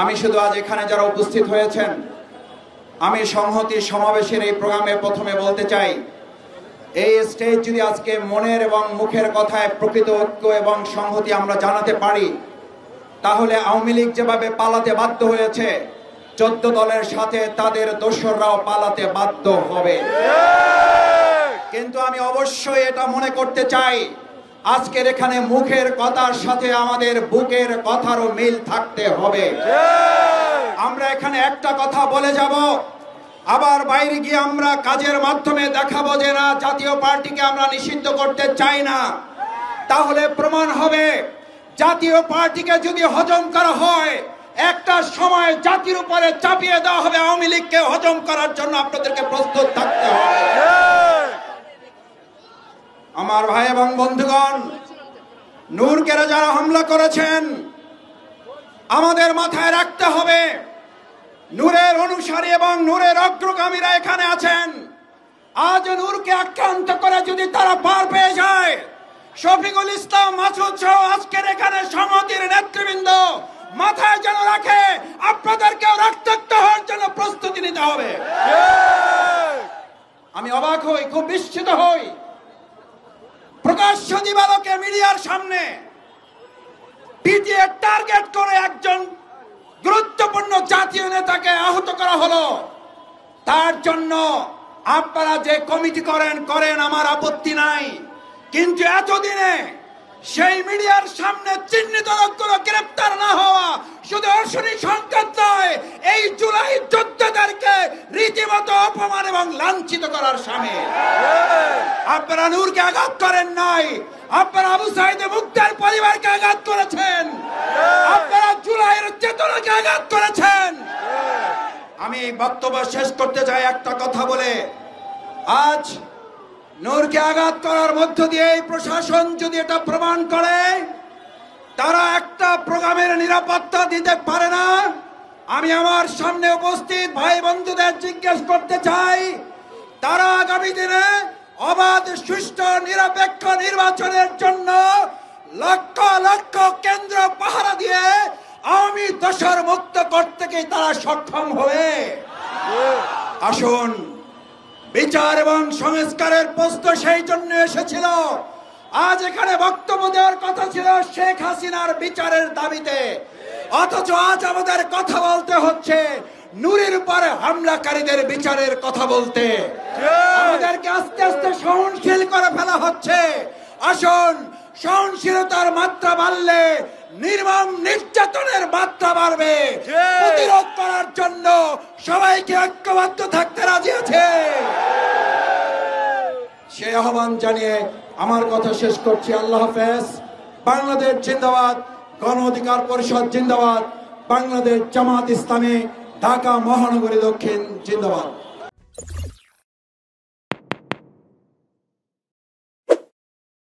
আমি শুধু আজ এখানে যারা উপস্থিত হয়েছেন, আমি সংহতি সমাবেশের এই প্রোগ্রামে প্রথমে বলতে চাই, এই স্টেজ যদি আজকে মনের এবং মুখের কথায় প্রকৃত ঐক্য এবং সংহতি আমরা জানাতে পারি, তাহলে আওয়ামী লীগ যেভাবে পালাতে বাধ্য হয়েছে, 14 দলের সাথে তাদের দোসররাও পালাতে বাধ্য হবে। কিন্তু আমি অবশ্যই এটা মনে করতে চাই, আজকের এখানে মুখের কথার সাথে আমাদের বুকের কথারও মিল থাকতে হবে। আমরা এখানে একটা কথা বলে যাব, আবার বাইরে গিয়ে আমরা কাজের মাধ্যমে দেখাবো যে না, জাতীয় পার্টিকে আমরা নিষিদ্ধ করতে চাই না। তাহলে প্রমাণ হবে জাতীয় পার্টিকে যদি হজম করা হয়, একটা সময় জাতির উপরে চাপিয়ে দেওয়া হবে। আওয়ামী লীগকে হজম করার জন্য আপনাদেরকে প্রস্তুত থাকতে হবে। আমার ভাই এবং বন্ধুগণ, নূরকে যারা হামলা করেছেন, আমাদের মাথায় রাখতে হবে নূরের অনুসারী এবং নূরের অগ্রগামীরা এখানে আছেন। আজ নূরকে আক্রান্ত করে যদি তারা পার পেয়ে যায়, শফিকুল ইসলাম মাসুদ সহ আজকের এখানে সংহতির নেতৃবৃন্দ মাথায় যেন রাখে, আপনাদেরকেও রক্তাক্ত হওয়ার জন্য প্রস্তুতি নিতে হবে। আমি অবাক হই, খুব বিস্মিত হই, প্রকাশ্য দিবালোকে মিডিয়ার সামনে পিটিএ টার্গেট করে একজন গুরুত্বপূর্ণ জাতীয় নেতাকে আহত করা হলো। তার জন্য আপনারা যে কমিটি করেন আমার আপত্তি নাই, কিন্তু এতদিনে সেই মিডিয়ার সামনে চিহ্নিত লোকগুলো গ্রেপ্তার না হওয়া শুধু অশনি সংকেত নয়, এই জুলাই যোদ্ধাদেরকে রীতিমতো অপমান এবং লাঞ্ছিত করার সামিল। আপনারা নূরকে আঘাত করেন নাই, আপনারা আবু সাইদ মুক্তার পরিবারকে আঘাত করেছেন, আপনারা জুলাইয়ের চেতনাকে আঘাত করেছেন। আমি বক্তব্য শেষ করতে চাই একটা কথা বলে, আজ নূরকে আঘাত করার মধ্য দিয়ে এই প্রশাসন যদি এটা প্রমাণ করে তারা একটা প্রোগ্রামের নিরাপত্তা দিতে পারে না, আমি আমার সামনে উপস্থিত ভাই বন্ধুদের জিজ্ঞেস করতে চাই, তারা আগামী দিনে অবাধ সুষ্ঠু নিরপেক্ষ নির্বাচনের জন্য লক্ষ লক্ষ কেন্দ্র পাহারা দিয়ে আওয়ামী দোসর মুক্ত করতে কি তারা সক্ষম হবে? আসুন, বিচার এবং সংস্কারের প্রশ্ন সেই জন্য এসেছিল। আজ এখানে বক্তব্য দেওয়ার কথা ছিল শেখ হাসিনার বিচারের দাবিতে, অথচ আজ আমাদের কথা বলতে হচ্ছে নূরের উপর হামলাকারীদের বিচারের কথা বলতে। আমাদেরকে আস্তে আস্তে সহনশীল করে ফেলা হচ্ছে। আসুন, সহনশীলতার মাত্রা বাড়লে নির্মম নির্যাতনের মাত্রা বাড়বে। প্রতিরোধ করার জন্য সবাইকে ঐক্যবদ্ধ থাকতে রাজি আছে। সে আহ্বান জানিয়ে আমার কথা শেষ করছি। আল্লাহ হাফেজ। বাংলাদেশ জিন্দাবাদ, গণ অধিকার পরিষদ জিন্দাবাদ, বাংলাদেশ জামাত ইসলামী ঢাকা মহানগরী দক্ষিণ জিন্দাবাদ।